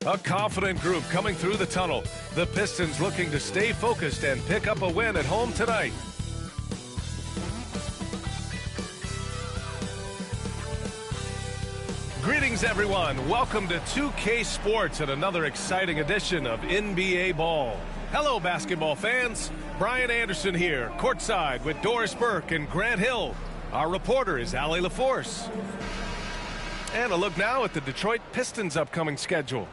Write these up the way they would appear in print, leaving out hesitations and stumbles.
A confident group coming through the tunnel. The Pistons looking to stay focused and pick up a win at home tonight. Greetings, everyone. Welcome to 2K Sports and another exciting edition of NBA Ball. Hello, basketball fans. Brian Anderson here, courtside with Doris Burke and Grant Hill. Our reporter is Allie LaForce. And a look now at the Detroit Pistons' upcoming schedule.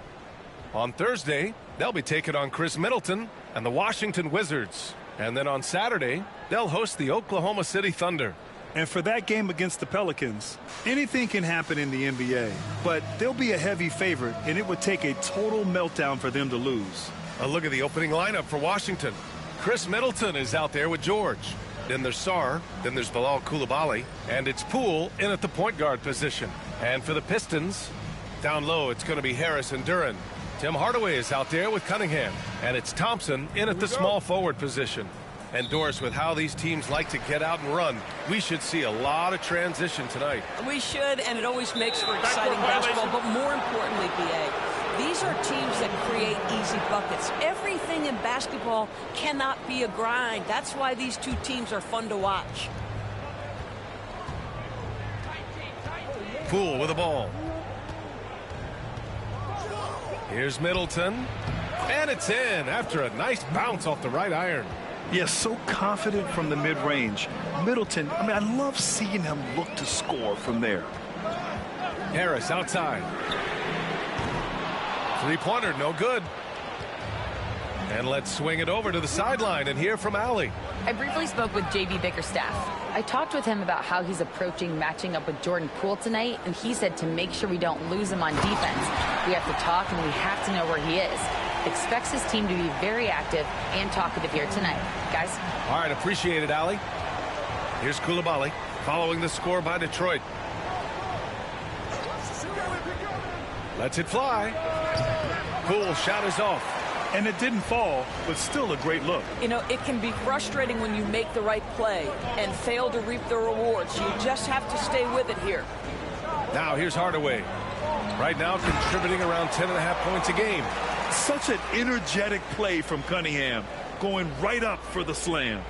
On Thursday, they'll be taking on Chris Middleton and the Washington Wizards. And then on Saturday, they'll host the Oklahoma City Thunder. And for that game against the Pelicans, anything can happen in the NBA. But they'll be a heavy favorite, and it would take a total meltdown for them to lose. A look at the opening lineup for Washington. Chris Middleton is out there with George. Then there's Sarr. Then there's Bilal Coulibaly. And it's Poole in at the point guard position. And for the Pistons, down low, it's going to be Harris and Duren. Tim Hardaway is out there with Cunningham. And it's Thompson in at the small forward position. And Doris, with how these teams like to get out and run, we should see a lot of transition tonight. We should, and it always makes for exciting basketball. But more importantly, B.A., these are teams that create easy buckets. Everything in basketball cannot be a grind. That's why these two teams are fun to watch. Poole with the ball. Here's Middleton. And it's in after a nice bounce off the right iron. Yes, so confident from the mid-range. Middleton, I love seeing him look to score from there. Harris outside. Three-pointer, no good. And let's swing it over to the sideline and hear from Allie. I briefly spoke with J.B. Bickerstaff. I talked with him about how he's approaching matching up with Jordan Poole tonight, and he said to make sure we don't lose him on defense, we have to talk and we have to know where he is. Expects his team to be very active and talkative here tonight. Guys? All right, appreciate it, Allie. Here's Coulibaly following the score by Detroit. Lets it fly. Poole shot is off. And it didn't fall, but still a great look. You know, it can be frustrating when you make the right play and fail to reap the rewards. You just have to stay with it here. Now here's Hardaway. Right now contributing around 10.5 points a game. Such an energetic play from Cunningham, going right up for the slam.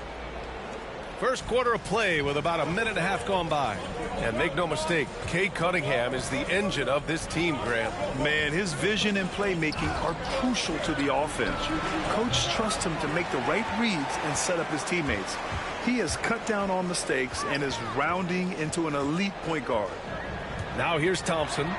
First quarter of play with about a minute and a half gone by. And make no mistake, Cade Cunningham is the engine of this team, Grant. Man, his vision and playmaking are crucial to the offense. Coach trusts him to make the right reads and set up his teammates. He has cut down on mistakes and is rounding into an elite point guard. Now here's Thompson.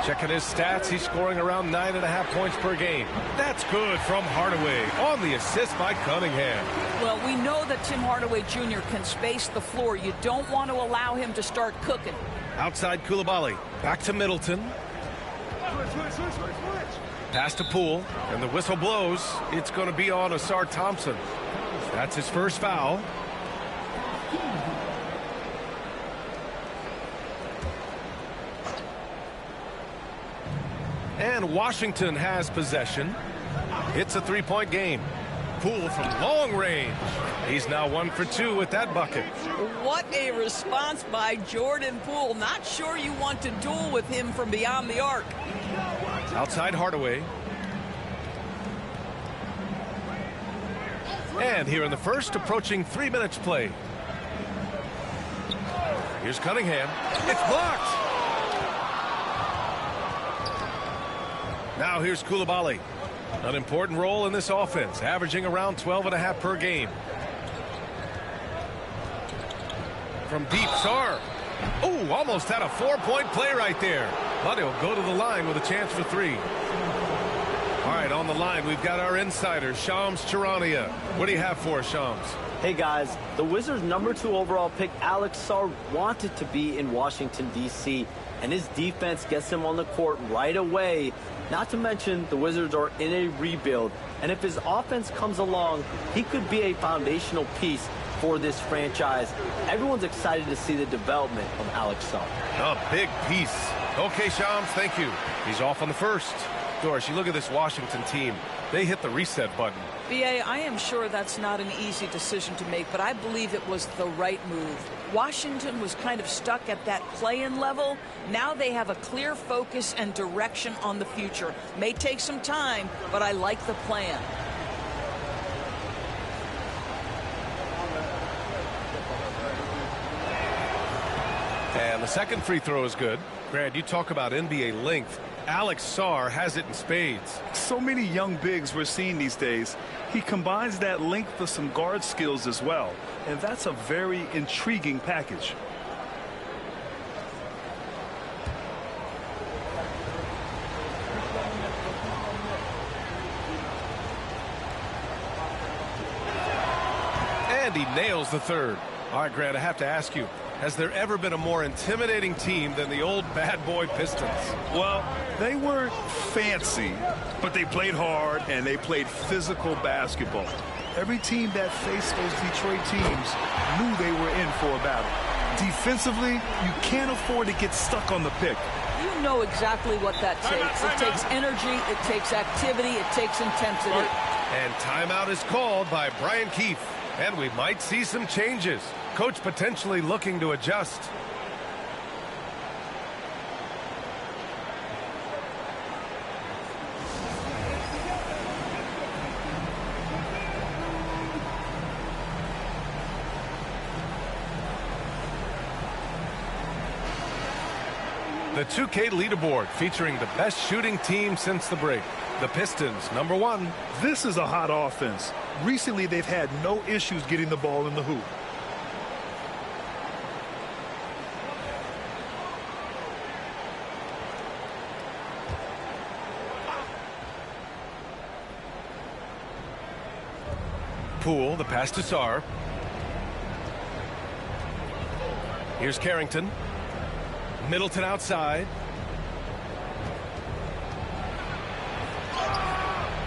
Checking his stats, he's scoring around 9.5 points per game. That's good from Hardaway on the assist by Cunningham. Well, we know that Tim Hardaway Jr. can space the floor. You don't want to allow him to start cooking. Outside Coulibaly. Back to Middleton. Pass to Poole, and the whistle blows. It's going to be on Ausar Thompson. That's his first foul. And Washington has possession. It's a three-point game. Poole from long range. He's now 1 for 2 with that bucket. What a response by Jordan Poole. Not sure you want to duel with him from beyond the arc. Outside Hardaway. And here in the first, approaching 3 minutes play. Here's Cunningham. It's blocked. Now here's Coulibaly. An important role in this offense, averaging around 12.5 per game. From deep, Sarr. Oh, almost had a 4-point play right there. But he'll go to the line with a chance for 3. All right, on the line, we've got our insider, Shams Charania. What do you have for us, Shams? Hey, guys. The Wizards' #2 overall pick, Alex Sarr, wanted to be in Washington, D.C., and his defense gets him on the court right away. Not to mention, the Wizards are in a rebuild, and if his offense comes along, he could be a foundational piece for this franchise. Everyone's excited to see the development of Alex Sarr. A big piece. Okay, Shams, thank you. He's off on the first. Doris, you look at this Washington team. They hit the reset button. B.A., I am sure that's not an easy decision to make, but I believe it was the right move. Washington was kind of stuck at that play-in level. Now they have a clear focus and direction on the future. May take some time, but I like the plan. And the second free throw is good. Grant, you talk about NBA length. Alex Sarr has it in spades. So many young bigs we're seeing these days. He combines that length with some guard skills as well. And that's a very intriguing package. And he nails the third. All right, Grant, I have to ask you, has there ever been a more intimidating team than the old bad boy Pistons? Well, they weren't fancy, but they played hard and they played physical basketball. Every team that faced those Detroit teams knew they were in for a battle. Defensively, you can't afford to get stuck on the pick. You know exactly what that takes. It takes energy, it takes activity, it takes intensity. And timeout is called by Brian Keefe. And we might see some changes. Coach potentially looking to adjust. The 2K leaderboard featuring the best shooting team since the break. The Pistons, #1. This is a hot offense. Recently, they've had no issues getting the ball in the hoop. Poole, the pass to Sarr. Here's Carrington. Middleton outside.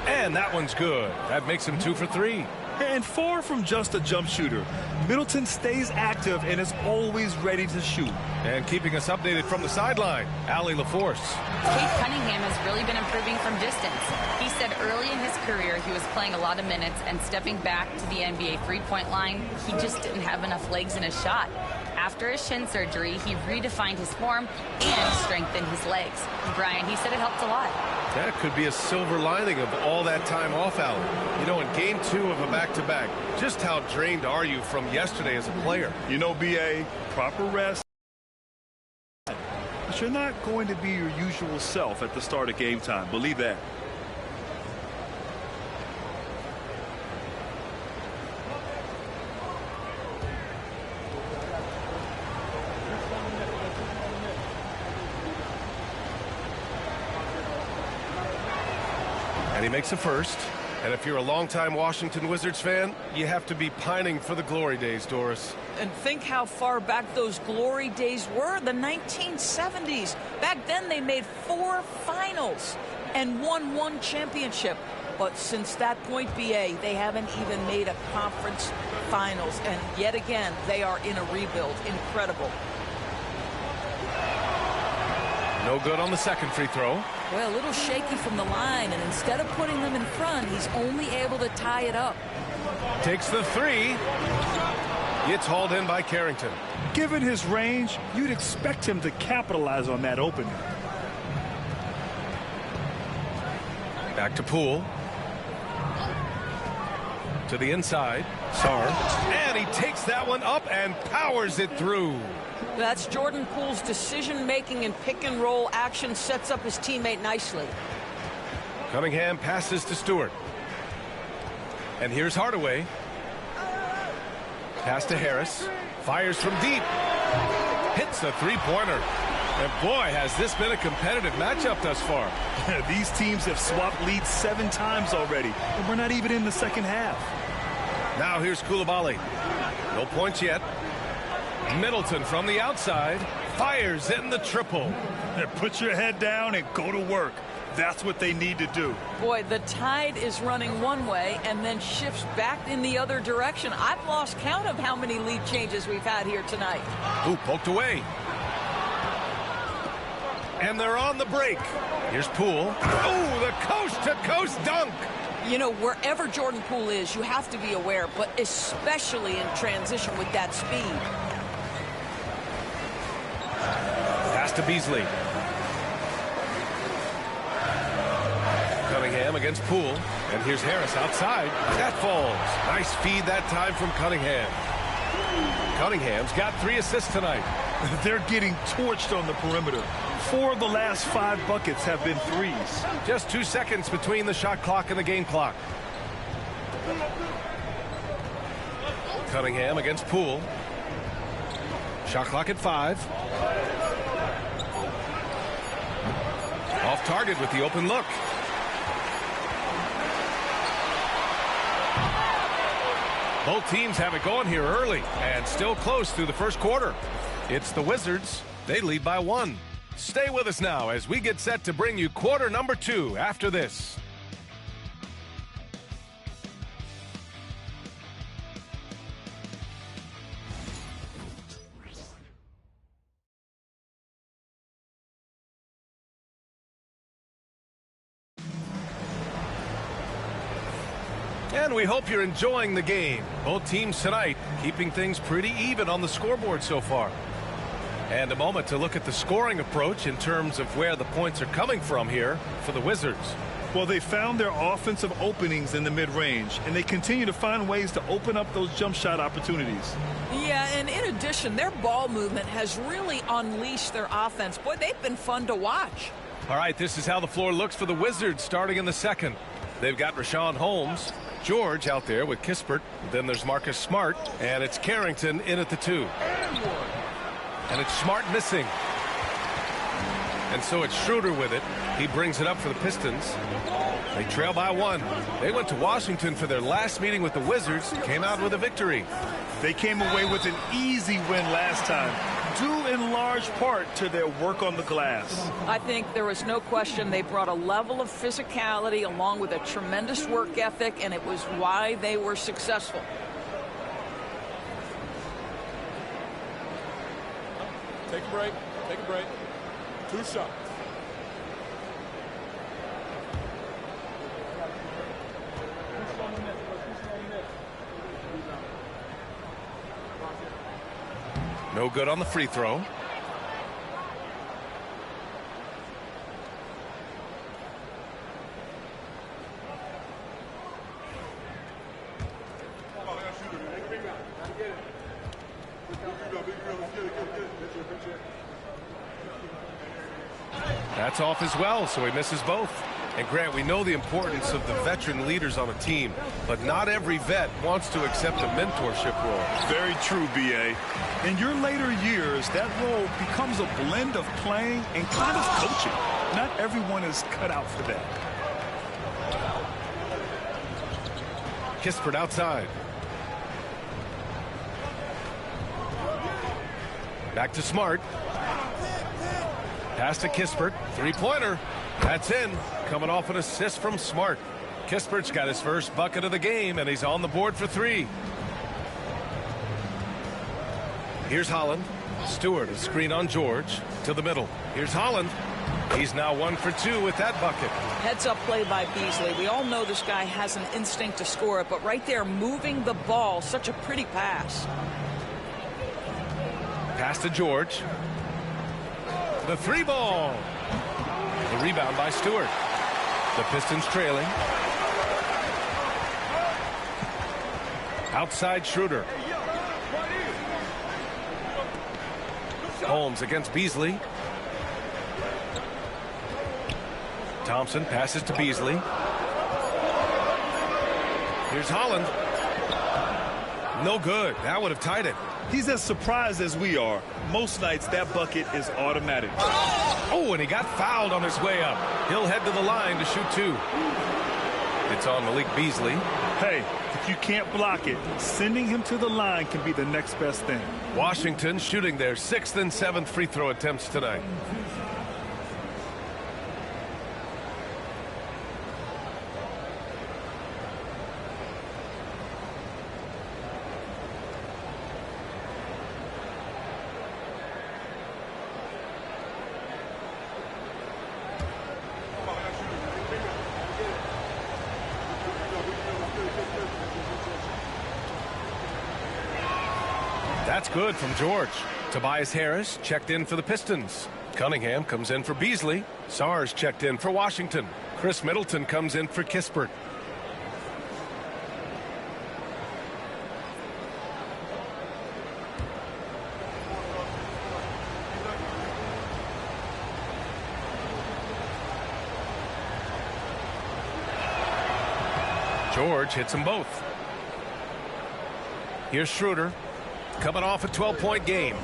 And that one's good. That makes him 2 for 3. And far from just a jump shooter, Middleton stays active and is always ready to shoot. And keeping us updated from the sideline, Allie LaForce. Cade Cunningham has really been improving from distance. He said early in his career he was playing a lot of minutes, and stepping back to the NBA three-point line, he just didn't have enough legs in his shot. After his shin surgery, he redefined his form and strengthened his legs. Brian, he said it helped a lot. That could be a silver lining of all that time off, Allie. You know, in game 2 of a back-to-back, just how drained are you from yesterday as a player? You know, B.A., proper rest. But you're not going to be your usual self at the start of game time. Believe that. And he makes a first. And if you're a longtime Washington Wizards fan, you have to be pining for the glory days, Doris. And think how far back those glory days were, the 1970s. Back then they made 4 finals and won 1 championship. But since that point, B.A., they haven't even made a conference finals. And yet again, they are in a rebuild. Incredible. No good on the second free throw. Well, a little shaky from the line, and instead of putting them in front, he's only able to tie it up. Takes the 3. It's hauled in by Carrington. Given his range, you'd expect him to capitalize on that opening. Back to Poole. To the inside. Sarr. And he takes that one up and powers it through. That's Jordan Poole's decision-making and pick-and-roll action sets up his teammate nicely. Cunningham passes to Stewart. And here's Hardaway. Pass to Harris. Fires from deep. Hits a three-pointer. And boy, has this been a competitive matchup thus far. These teams have swapped leads 7 times already, and we're not even in the second half. Now here's Coulibaly. No points yet. Middleton from the outside fires in the triple. Put your head down and go to work. That's what they need to do. Boy, the tide is running one way and then shifts back in the other direction. I've lost count of how many lead changes we've had here tonight. Ooh, poked away. And they're on the break. Here's Poole. Oh, the coast-to-coast dunk. You know, wherever Jordan Poole is, you have to be aware, but especially in transition with that speed. Pass to Beasley. Cunningham against Poole. And here's Harris outside. That falls. Nice feed that time from Cunningham. Cunningham's got 3 assists tonight. They're getting torched on the perimeter. 4 of the last 5 buckets have been threes. Just 2 seconds between the shot clock and the game clock. Cunningham against Poole. Shot clock at 5. Off target with the open look. Both teams have it going here early and still close through the first quarter. It's the Wizards. They lead by 1. Stay with us now as we get set to bring you quarter number 2 after this. And we hope you're enjoying the game. Both teams tonight keeping things pretty even on the scoreboard so far. And a moment to look at the scoring approach in terms of where the points are coming from here for the Wizards. Well, they found their offensive openings in the mid-range, and they continue to find ways to open up those jump shot opportunities. Yeah, and in addition, their ball movement has really unleashed their offense. Boy, they've been fun to watch. All right, this is how the floor looks for the Wizards starting in the second. They've got Rashawn Holmes, George out there with Kispert. Then there's Marcus Smart, and it's Carrington in at the 2. And it's Smart missing. And so it's Schroeder with it. He brings it up for the Pistons. They trail by 1. They went to Washington for their last meeting with the Wizards, came out with a victory. They came away with an easy win last time, due in large part to their work on the glass. I think there was no question they brought a level of physicality along with a tremendous work ethic, and it was why they were successful. Take a break. Take a break. 2 shots. No good on the free throw. That's off as well, so he misses both. And Grant, we know the importance of the veteran leaders on a team, but not every vet wants to accept a mentorship role. Very true, B.A. In your later years, that role becomes a blend of playing and kind of coaching. Not everyone is cut out for that. Kispert outside. Back to Smart. Pass to Kispert. 3-pointer. That's in. Coming off an assist from Smart. Kispert's got his first bucket of the game, and he's on the board for 3. Here's Holland. Stewart, a screen on George. To the middle. Here's Holland. He's now 1 for 2 with that bucket. Heads-up play by Beasley. We all know this guy has an instinct to score it, but right there, moving the ball, such a pretty pass. Pass to George. The 3-ball. The rebound by Stewart. The Pistons trailing. Outside Schroeder. Holmes against Beasley. Thompson passes to Beasley. Here's Holland. No good. That would have tied it. He's as surprised as we are. Most nights, that bucket is automatic. Oh, and he got fouled on his way up. He'll head to the line to shoot 2. It's on Malik Beasley. Hey, if you can't block it, sending him to the line can be the next best thing. Washington shooting their 6th and 7th free throw attempts tonight. That's good from George. Tobias Harris checked in for the Pistons. Cunningham comes in for Beasley. Sars checked in for Washington. Chris Middleton comes in for Kispert. George hits them both. Here's Schroeder, coming off a 12-point game.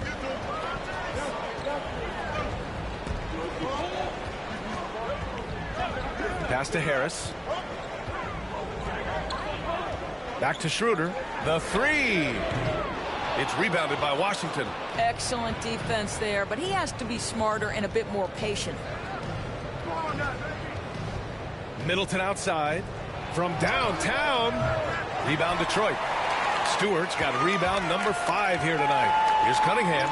Pass to Harris. Back to Schroeder. The three. It's rebounded by Washington. Excellent defense there, but he has to be smarter and a bit more patient. Middleton outside. From downtown. Rebound Detroit. Stewart's got rebound number 5 here tonight. Here's Cunningham.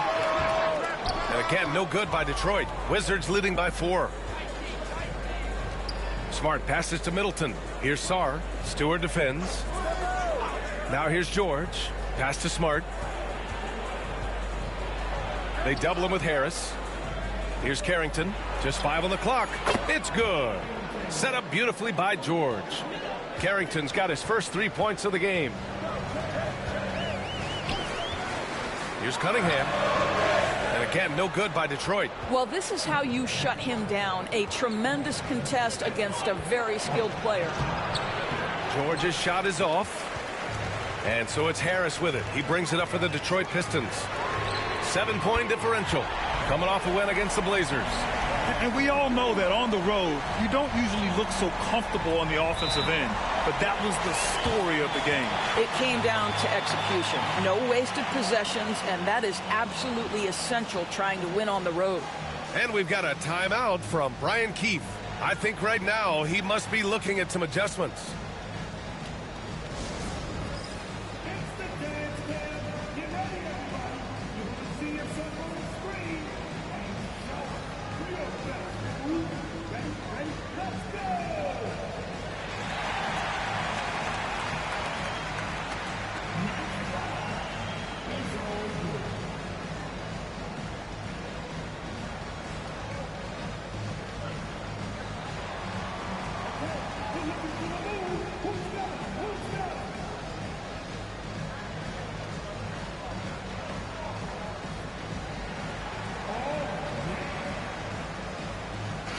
And again, no good by Detroit. Wizards leading by 4. Smart passes to Middleton. Here's Sarr. Stewart defends. Now here's George. Pass to Smart. They double him with Harris. Here's Carrington. Just 5 on the clock. It's good. Set up beautifully by George. Carrington's got his first 3 points of the game. Here's Cunningham. And again, no good by Detroit. Well, this is how you shut him down. A tremendous contest against a very skilled player. George's shot is off. And so it's Harris with it. He brings it up for the Detroit Pistons. 7-point differential. Coming off a win against the Blazers. And we all know that on the road, you don't usually look so comfortable on the offensive end. But that was the story of the game. It came down to execution. No wasted possessions, and that is absolutely essential trying to win on the road. And we've got a timeout from Brian Keefe. I think right now he must be looking at some adjustments.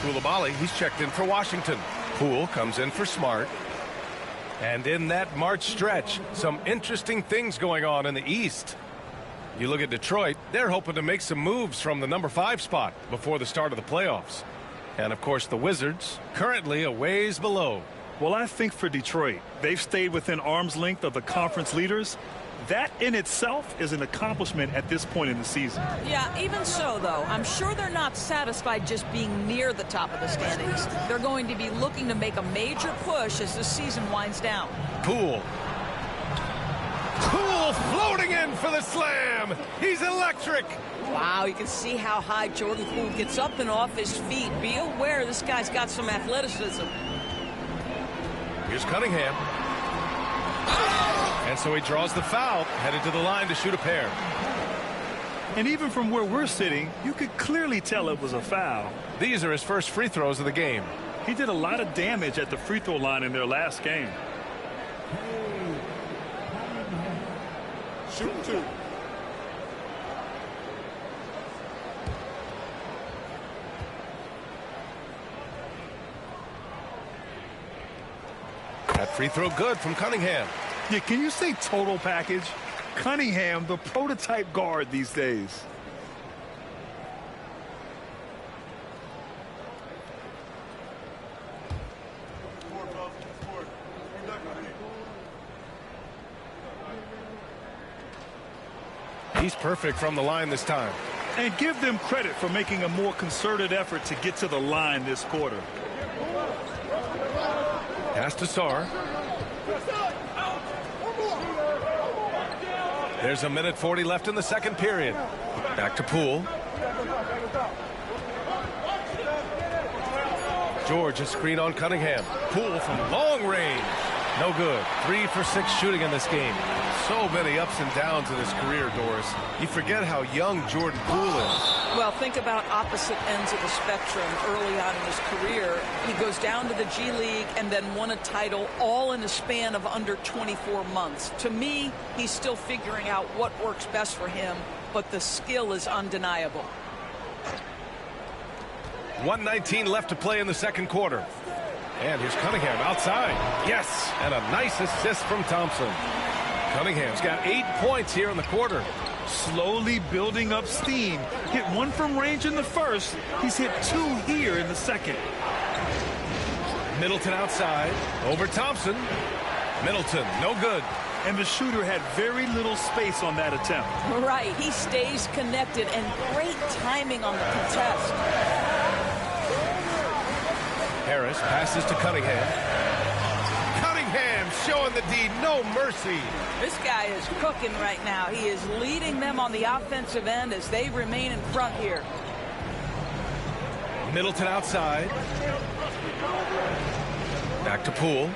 Koulibaly, he's checked in for Washington. Poole comes in for Smart. And in that March stretch, some interesting things going on in the East. You look at Detroit, they're hoping to make some moves from the number 5 spot before the start of the playoffs. And of course the Wizards, currently a ways below. Well, I think for Detroit, they've stayed within arm's length of the conference leaders. That in itself is an accomplishment at this point in the season. Yeah, even so, though, I'm sure they're not satisfied just being near the top of the standings. They're going to be looking to make a major push as the season winds down. Poole. Poole floating in for the slam. He's electric. Wow, you can see how high Jordan Poole gets up and off his feet. Be aware this guy's got some athleticism. Here's Cunningham. And so he draws the foul, headed to the line to shoot a pair. And even from where we're sitting, you could clearly tell it was a foul. These are his first free throws of the game. He did a lot of damage at the free throw line in their last game. Shoot 2. That free throw good from Cunningham. Yeah, can you say total package? Cunningham, the prototype guard these days. He's perfect from the line this time. And give them credit for making a more concerted effort to get to the line this quarter. Pass to Sarr. There's a minute 40 left in the second period. Back to Poole. George, a screen on Cunningham. Poole from long range. No good. 3 for 6 shooting in this game. So many ups and downs in his career, Doris. You forget how young Jordan Poole is. Well, think about opposite ends of the spectrum early on in his career. He goes down to the G League and then won a title all in a span of under 24 months. To me, he's still figuring out what works best for him, but the skill is undeniable. 1:19 left to play in the second quarter. And here's Cunningham outside. Yes, and a nice assist from Thompson. Cunningham's got 8 points here in the quarter. Slowly building up steam. Hit 1 from range in the first. He's hit 2 here in the second. Middleton outside. Over Thompson. Middleton, no good. And the shooter had very little space on that attempt. Right, he stays connected, and great timing on the contest. Harris passes to Cunningham. Cunningham showing the D no mercy. This guy is cooking right now. He is leading them on the offensive end as they remain in front here. Middleton outside. Back to Poole.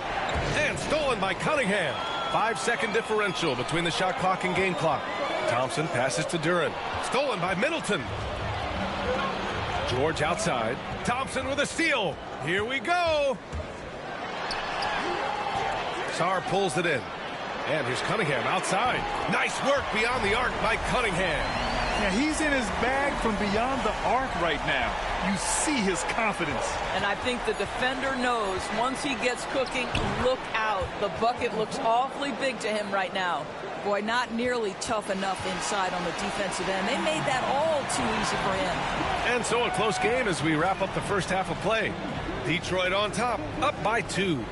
And stolen by Cunningham. 5-second differential between the shot clock and game clock. Thompson passes to Duren. Stolen by Middleton. George outside. Thompson with a steal. Here we go. Sarr pulls it in. And here's Cunningham outside. Nice work beyond the arc by Cunningham. Yeah, he's in his bag from beyond the arc right now. You see his confidence. And I think the defender knows once he gets cooking, look out. The bucket looks awfully big to him right now. Boy, not nearly tough enough inside on the defensive end. They made that all too easy for him. And so a close game as we wrap up the first half of play. Detroit on top, up by 2.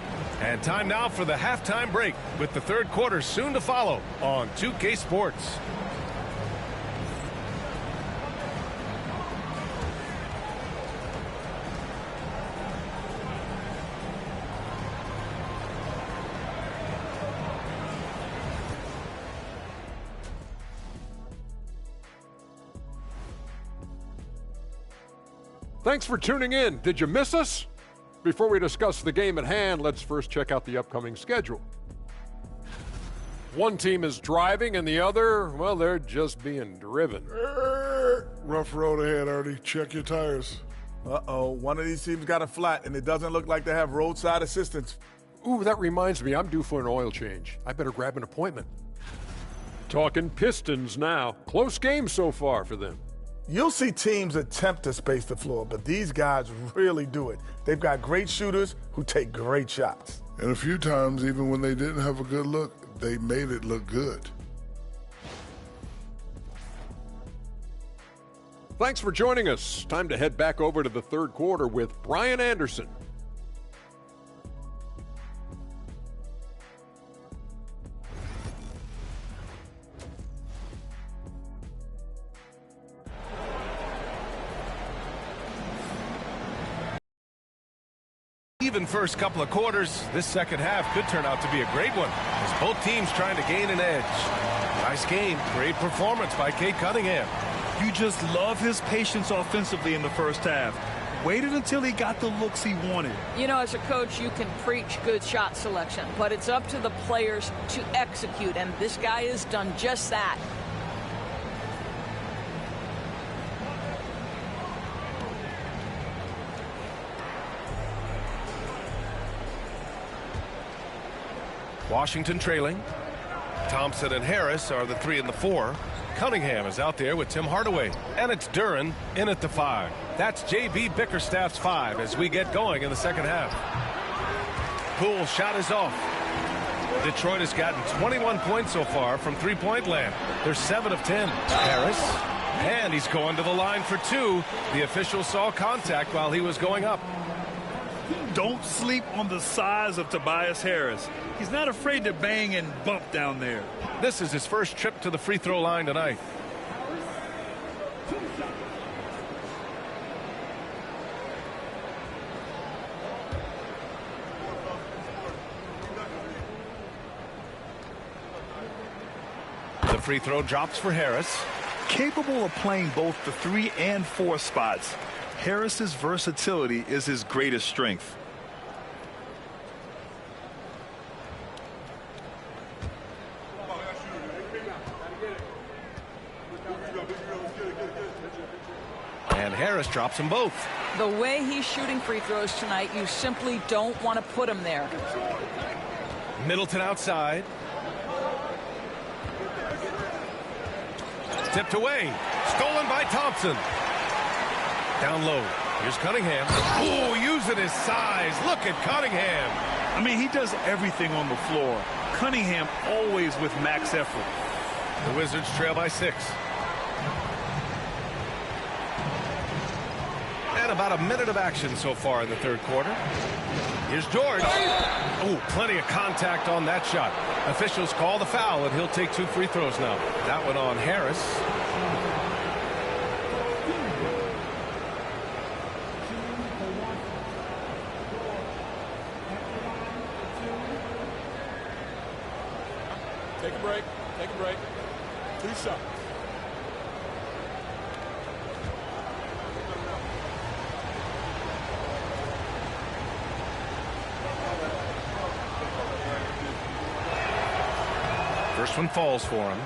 And time now for the halftime break with the third quarter soon to follow on 2K Sports. Thanks for tuning in. Did you miss us? Before we discuss the game at hand, let's first check out the upcoming schedule. One team is driving and the other, well, they're just being driven. Rough road ahead, Ernie. Check your tires. Uh-oh, one of these teams got a flat, and it doesn't look like they have roadside assistance. Ooh, that reminds me, I'm due for an oil change. I better grab an appointment. Talking Pistons now. Close game so far for them. You'll see teams attempt to space the floor, but these guys really do it. They've got great shooters who take great shots. And a few times, even when they didn't have a good look, they made it look good. Thanks for joining us. Time to head back over to the third quarter with Brian Anderson. Even first couple of quarters, this second half could turn out to be a great one as both teams trying to gain an edge. Nice game, great performance by Cade Cunningham. You just love his patience offensively in the first half. Waited until he got the looks he wanted. You know, as a coach, you can preach good shot selection, but it's up to the players to execute, and this guy has done just that. Washington trailing. Thompson and Harris are the 3 and the 4. Cunningham is out there with Tim Hardaway. And it's Duren in at the 5. That's J.B. Bickerstaff's 5 as we get going in the second half. Poole's shot is off. Detroit has gotten 21 points so far from three-point land. They're 7 of 10. Harris. And he's going to the line for 2. The official saw contact while he was going up. Don't sleep on the size of Tobias Harris. He's not afraid to bang and bump down there. This is his first trip to the free throw line tonight. The free throw drops for Harris. Capable of playing both the 3 and 4 spots, Harris's versatility is his greatest strength. And Harris drops them both. The way he's shooting free throws tonight, you simply don't want to put him there. Middleton outside. Tipped away. Stolen by Thompson. Down low. Here's Cunningham. Oh, using his size. Look at Cunningham. I mean, he does everything on the floor. Cunningham always with max effort. The Wizards trail by 6. And about a minute of action so far in the third quarter. Here's George. Oh, plenty of contact on that shot. Officials call the foul, and he'll take 2 free throws now. That one on Harris. Take a break. Take a break. 2 shots. First one falls for him.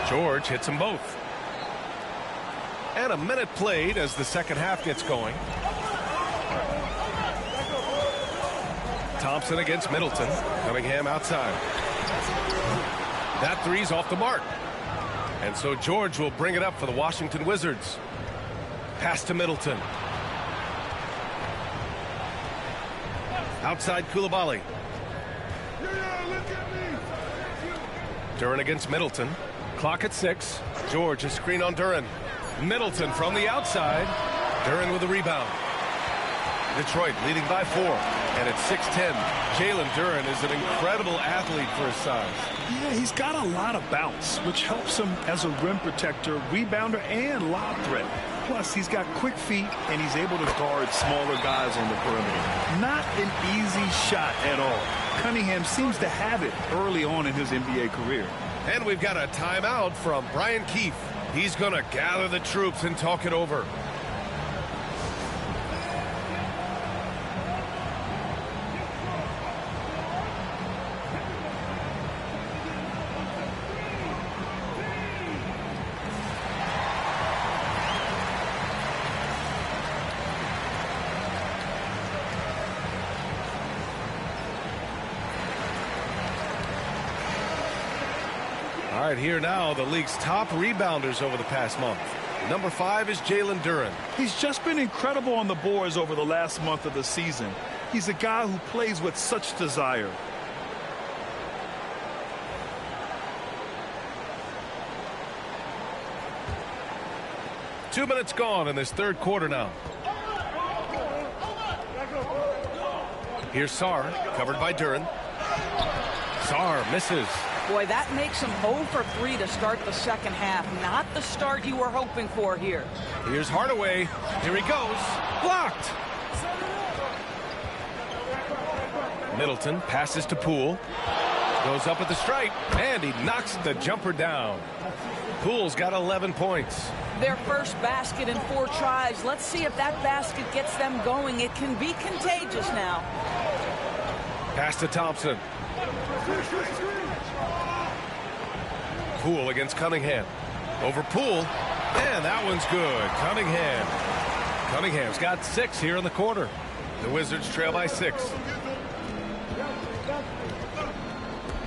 George hits them both. And a minute played as the second half gets going. Thompson against Middleton. Cunningham outside. That three's off the mark. And so George will bring it up for the Washington Wizards. Pass to Middleton. Outside Koulibaly. Duren against Middleton. Clock at 6. George is screen on Duren. Middleton from the outside. Duren with a rebound. Detroit leading by 4. And at 6'10", Jalen Duren is an incredible athlete for his size. Yeah, he's got a lot of bounce, which helps him as a rim protector, rebounder, and lob threat. Plus, he's got quick feet, and he's able to guard smaller guys on the perimeter. Not an easy shot at all. Cunningham seems to have it early on in his NBA career. And we've got a timeout from Brian Keefe. He's going to gather the troops and talk it over. All right, here now, the league's top rebounders over the past month. Number 5 is Jalen Duren. He's just been incredible on the boards over the last month of the season. He's a guy who plays with such desire. Two minutes gone in this third quarter now. Here's Sarr, covered by Duren. Sarr misses. Boy, that makes him 0 for 3 to start the second half. Not the start you were hoping for here. Here's Hardaway. Here he goes. Blocked. Middleton passes to Poole. Goes up at the stripe, and he knocks the jumper down. Poole's got 11 points. Their first basket in 4 tries. Let's see if that basket gets them going. It can be contagious now. Pass to Thompson. Poole against Cunningham. Over Poole. And that one's good. Cunningham's got 6 here in the quarter. The Wizards trail by 6.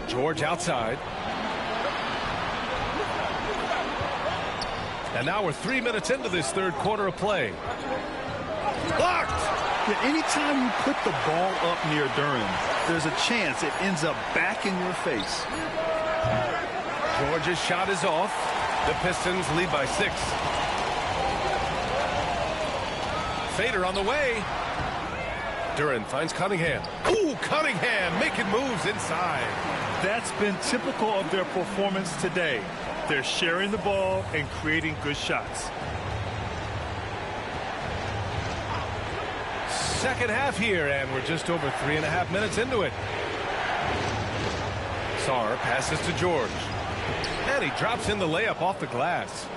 George outside. And now we're 3 minutes into this third quarter of play. Blocked! Yeah, anytime you put the ball up near Duren, there's a chance it ends up back in your face. George's shot is off. The Pistons lead by 6. Fader on the way. Duren finds Cunningham. Ooh, Cunningham making moves inside. That's been typical of their performance today. They're sharing the ball and creating good shots. second half here, and we're just over 3.5 minutes into it. Sarr passes to George. And he drops in the layup off the glass.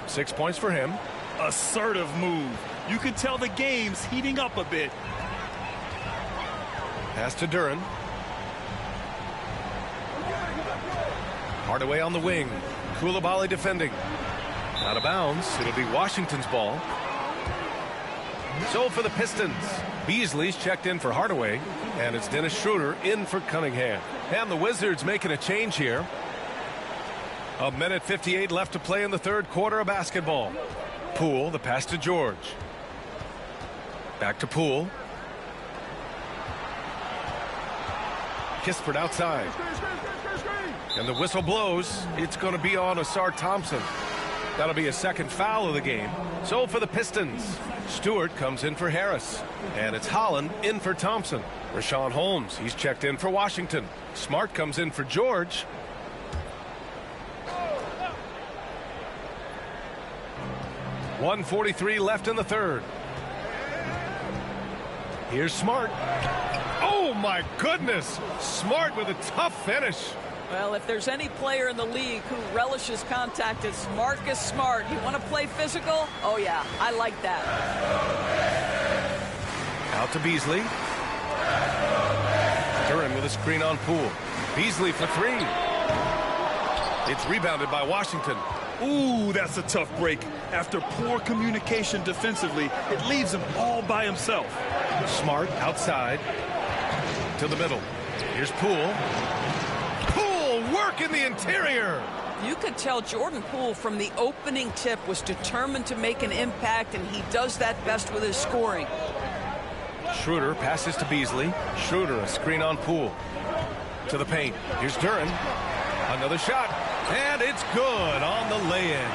6 points for him. Assertive move. You can tell the game's heating up a bit. Pass to Duran. Hardaway on the wing. Koulibaly defending. Out of bounds. It'll be Washington's ball. So for the Pistons, Beasley's checked in for Hardaway, and it's Dennis Schroeder in for Cunningham. And the Wizards making a change here. 1:58 left to play in the third quarter of basketball. Poole, the pass to George. Back to Poole. Kispert outside. And the whistle blows. It's going to be on Asar Thompson. That'll be a second foul of the game. So for the Pistons, Stewart comes in for Harris. And it's Holland in for Thompson. Rashawn Holmes, he's checked in for Washington. Smart comes in for George. .143 left in the third. Here's Smart. Oh, my goodness. Smart with a tough finish. Well, if there's any player in the league who relishes contact, it's Marcus Smart. You want to play physical? Oh, yeah, I like that. Out to Beasley. Duran with a screen on Poole. Beasley for three. It's rebounded by Washington. Ooh, that's a tough break. After poor communication defensively, it leaves him all by himself. Smart outside to the middle. Here's Poole. Poole work in the interior. You could tell Jordan Poole from the opening tip was determined to make an impact, and he does that best with his scoring. Schroeder passes to Beasley. Schroeder a screen on Poole. To the paint. Here's Duran. Another shot. And it's good on the lay-in.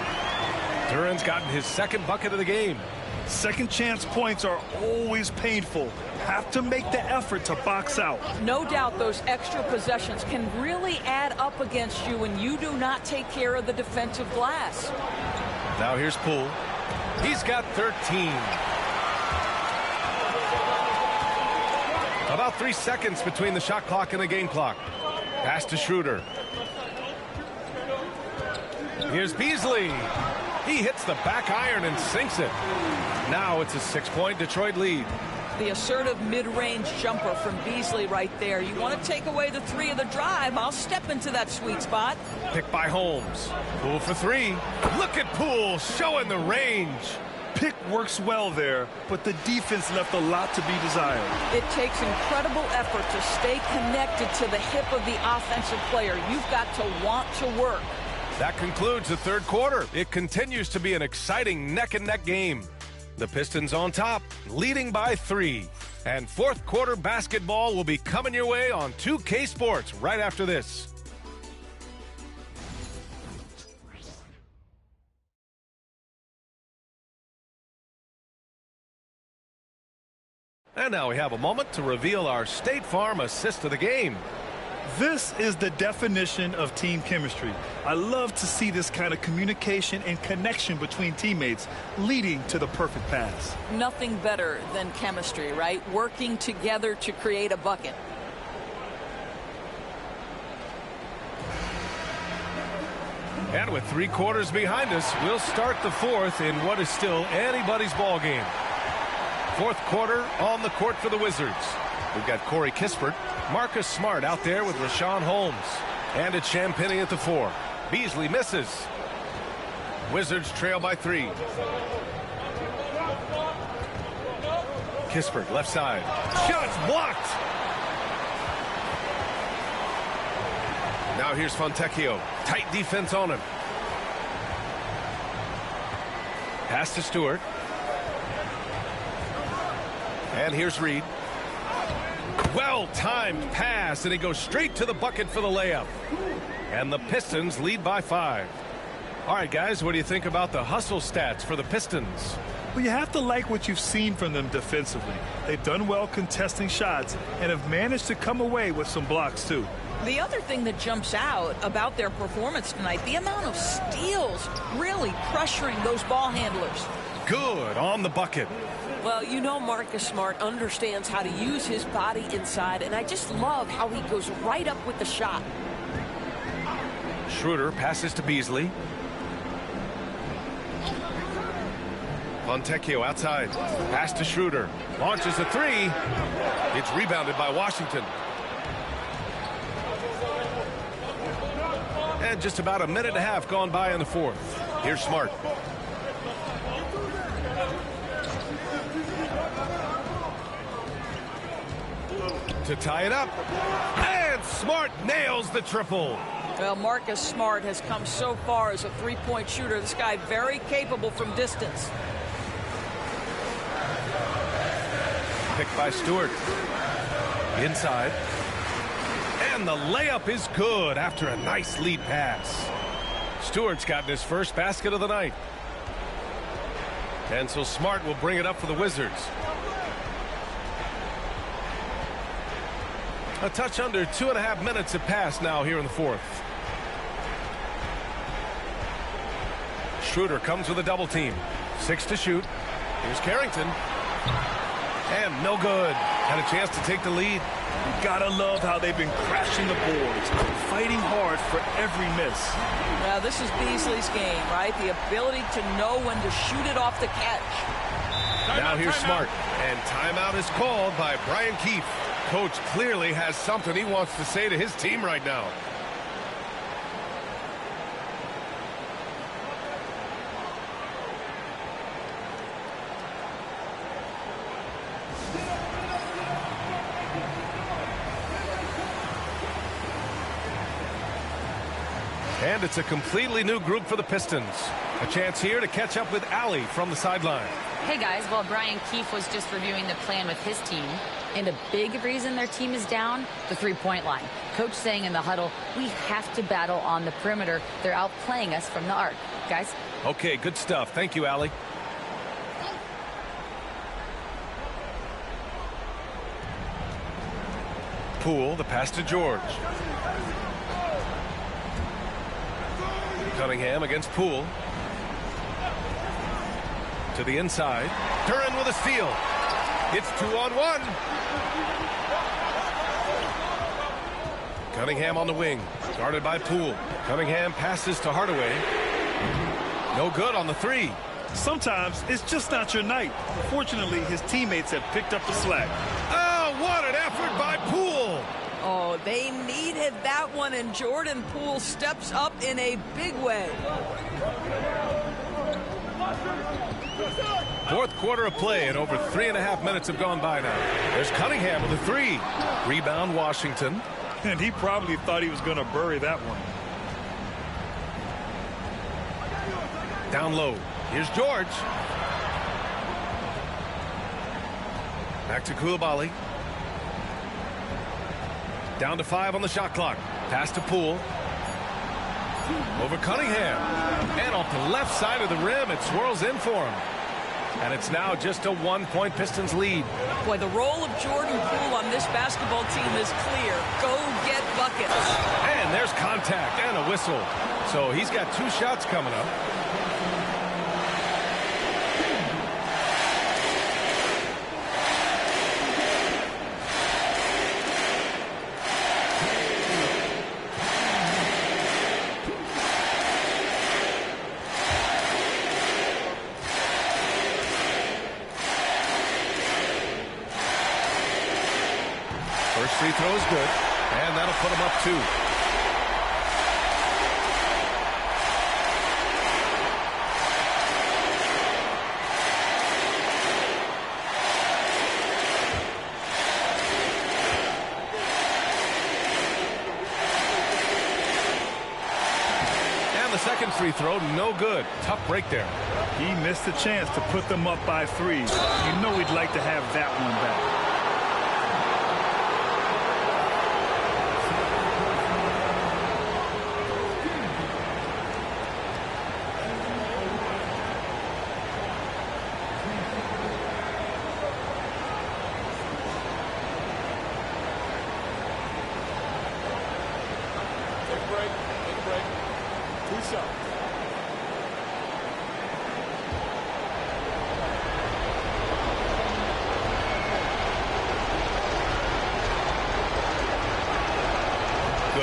Duran's gotten his second bucket of the game. Second chance points are always painful. Have to make the effort to box out. No doubt those extra possessions can really add up against you when you do not take care of the defensive glass. Now here's Poole. He's got 13. About 3 seconds between the shot clock and the game clock. Pass to Schroeder. Here's Beasley. He hits the back iron and sinks it. Now it's a 6-point Detroit lead. The assertive mid-range jumper from Beasley right there. You want to take away the three of the drive, I'll step into that sweet spot. Picked by Holmes. Poole for three. Look at Poole showing the range. Pick works well there, but the defense left a lot to be desired. It takes incredible effort to stay connected to the hip of the offensive player. You've got to want to work. That concludes the third quarter. It continues to be an exciting neck-and-neck game. The Pistons on top, leading by 3. And fourth quarter basketball will be coming your way on 2K Sports right after this. And now we have a moment to reveal our State Farm assist of the game. This is the definition of team chemistry. I love to see this kind of communication and connection between teammates leading to the perfect pass. Nothing better than chemistry, right? Working together to create a bucket. And with 3 quarters behind us, we'll start the fourth in what is still anybody's ball game. Fourth quarter on the court for the Wizards. We've got Corey Kispert, Marcus Smart out there with Rashawn Holmes. And it's Champagnie at the 4. Beasley misses. Wizards trail by 3. Kispert left side. Shots blocked. Now here's Fontecchio. Tight defense on him. Pass to Stewart. And here's Reed. Well-timed pass, and he goes straight to the bucket for the layup. And the Pistons lead by 5. All right, guys, what do you think about the hustle stats for the Pistons? Well, you have to like what you've seen from them defensively. They've done well contesting shots and have managed to come away with some blocks, too. The other thing that jumps out about their performance tonight, the amount of steals really pressuring those ball handlers. good on the bucket. Well, you know Marcus Smart understands how to use his body inside, and I just love how he goes right up with the shot. Schroeder passes to Beasley. Fontecchio outside. Pass to Schroeder. Launches a three. It's rebounded by Washington. And just about a minute and a half gone by in the fourth. Here's Smart. To tie it up. And Smart nails the triple. Well, Marcus Smart has come so far as a three-point shooter. This guy very capable from distance. Picked by Stewart. Inside. And the layup is good after a nice lead pass. Stewart's gotten his first basket of the night. And so Smart will bring it up for the Wizards. A touch under 2.5 minutes have passed now here in the fourth. Schroeder comes with a double team. 6 to shoot. Here's Carrington. And no good. Had a chance to take the lead. You gotta love how they've been crashing the boards, fighting hard for every miss. Now, this is Beasley's game, right? The ability to know when to shoot it off the catch. Now here's Smart. And timeout is called by Brian Keefe. Coach clearly has something he wants to say to his team right now. And it's a completely new group for the Pistons. A chance here to catch up with Allie from the sideline. Hey guys, well, Brian Keefe was just reviewing the plan with his team, and a big reason their team is down, the three-point line. Coach saying in the huddle, we have to battle on the perimeter. They're outplaying us from the arc. Guys? Okay, good stuff. Thank you, Allie. Poole, the pass to George. Cunningham against Poole. To the inside. Duran with a steal. It's 2-on-1. Cunningham on the wing. Guarded by Poole. Cunningham passes to Hardaway. No good on the three. Sometimes it's just not your night. Fortunately, his teammates have picked up the slack. Oh, what an effort by Poole. Oh, they needed that one, and Jordan Poole steps up in a big way. Fourth quarter of play, and over 3.5 minutes have gone by now. There's Cunningham with a three. Rebound, Washington. And he probably thought he was going to bury that one. Down low. Here's George. Back to Koulibaly. Down to 5 on the shot clock. Pass to Poole. Over Cunningham. And off the left side of the rim, it swirls in for him. And it's now just a 1-point Pistons lead. Boy, the role of Jordan Poole on this basketball team is clear. Go get buckets. And there's contact and a whistle. So he's got 2 shots coming up. First free throw is good, and that'll put him up 2. And the second free throw, no good. Tough break there. He missed a chance to put them up by 3. You know he'd like to have that one back.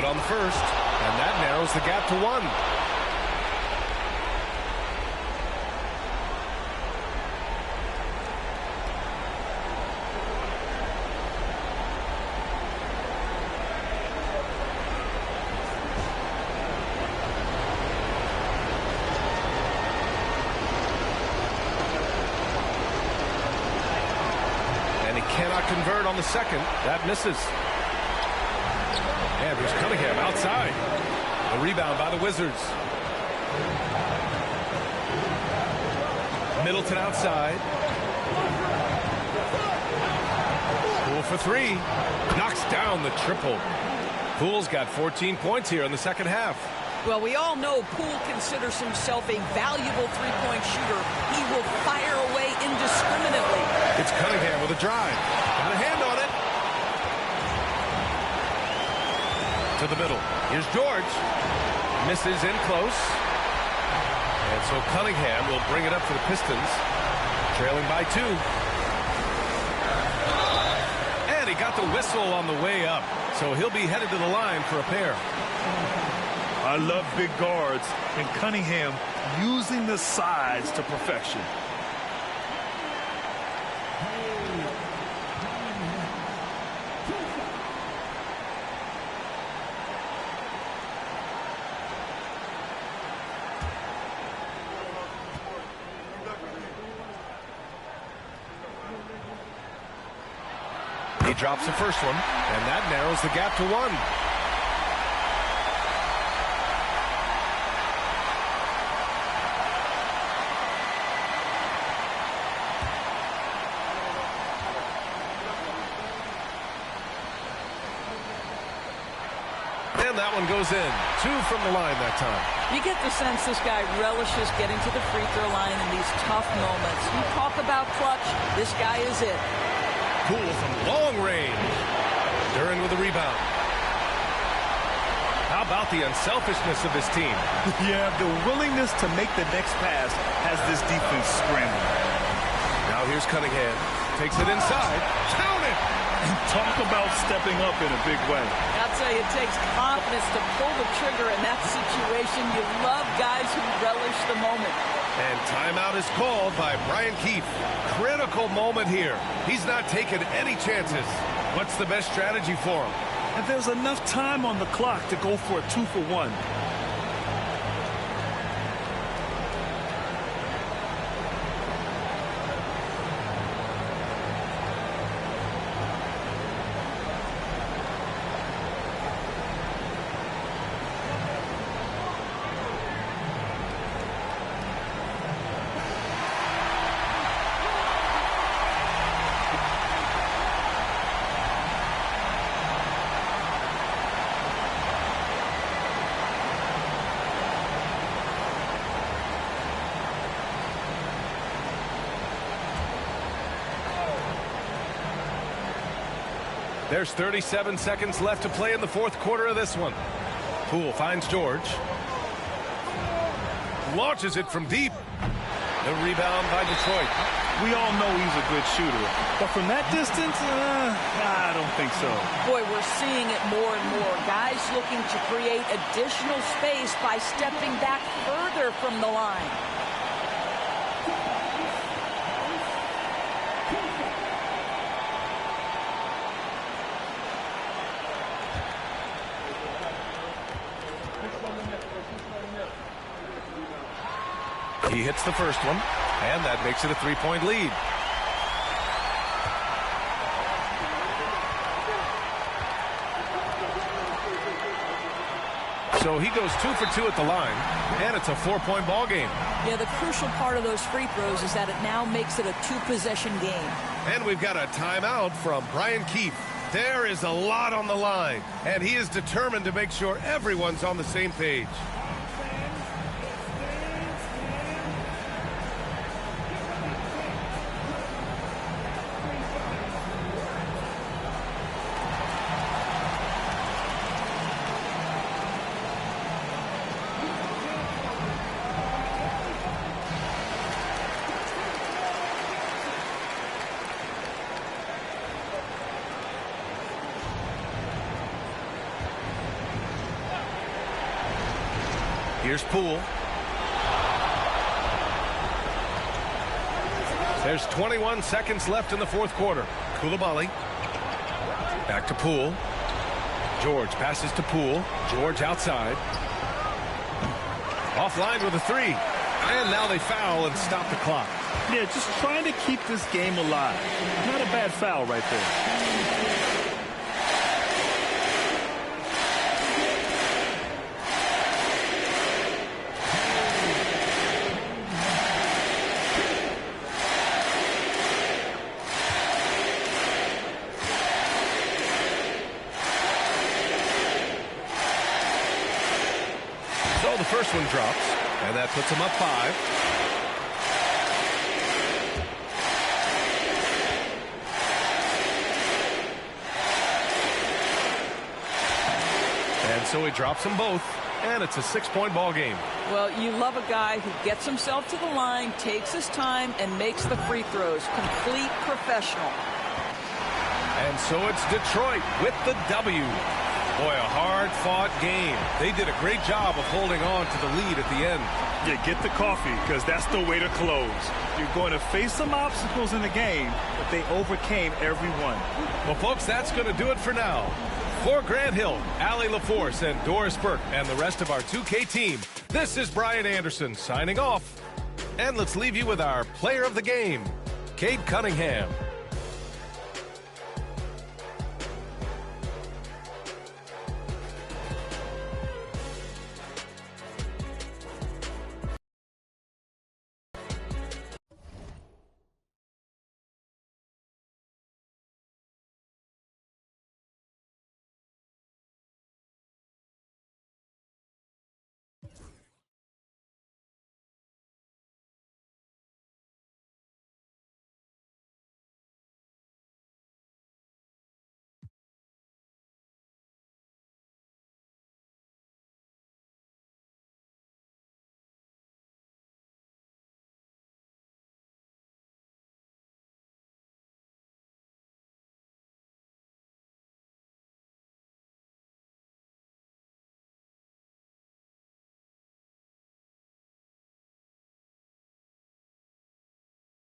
on the first, and that narrows the gap to 1. Cannot convert on the second. That misses. And here's Cunningham outside. The rebound by the Wizards. Middleton outside. Poole for 3. Knocks down the triple. Poole's got 14 points here in the second half. Well, we all know Poole considers himself a valuable three-point shooter. He will fire away indiscriminately. It's Cunningham with a drive. Got a hand on it. To the middle. Here's George. Misses in close. And so Cunningham will bring it up for the Pistons. Trailing by 2. And he got the whistle on the way up. So he'll be headed to the line for a pair. I love big guards, and Cunningham using the size to perfection. He drops the first one, and that narrows the gap to 1. And that one goes in. 2 from the line that time. You get the sense this guy relishes getting to the free throw line in these tough moments. You talk about clutch, this guy is it. Poole from long range. Duran with a rebound. How about the unselfishness of this team? Yeah, the willingness to make the next pass has this defense scrambling. Now here's Cunningham. Takes it inside. Count it! And talk about stepping up in a big way. I'll tell you, it takes confidence to pull the trigger in that situation. You love guys who relish the moment. And timeout is called by Brian Keefe. Critical moment here. He's not taking any chances. What's the best strategy for him? And there's enough time on the clock to go for a 2-for-1. There's 37 seconds left to play in the fourth quarter of this one. Poole finds George. Launches it from deep. The rebound by Detroit. We all know he's a good shooter, but from that distance, I don't think so. Boy, we're seeing it more and more. Guys looking to create additional space by stepping back further from the line. He hits the first one, and that makes it a 3-point lead. So he goes 2 for 2 at the line, and it's a 4-point ball game. Yeah, the crucial part of those free throws is that it now makes it a 2-possession game. And we've got a timeout from Brian Keefe. There is a lot on the line, and he is determined to make sure everyone's on the same page. Here's Poole. There's 21 seconds left in the fourth quarter. Koulibaly. Back to Poole. George passes to Poole. George outside. Offline with a three. And now they foul and stop the clock. Yeah, just trying to keep this game alive. Not a bad foul right there. So the first one drops, and that puts them up 5. And so he drops them both, and it's a 6-point ball game. Well, you love a guy who gets himself to the line, takes his time, and makes the free throws. Complete professional. And so it's Detroit with the W. Boy, a hard-fought game. They did a great job of holding on to the lead at the end. Yeah, get the coffee, because that's the way to close. You're going to face some obstacles in the game, but they overcame every one. Well, folks, that's going to do it for now. For Grant Hill, Allie LaForce, and Doris Burke, and the rest of our 2K team, this is Brian Anderson signing off. And let's leave you with our player of the game, Cade Cunningham.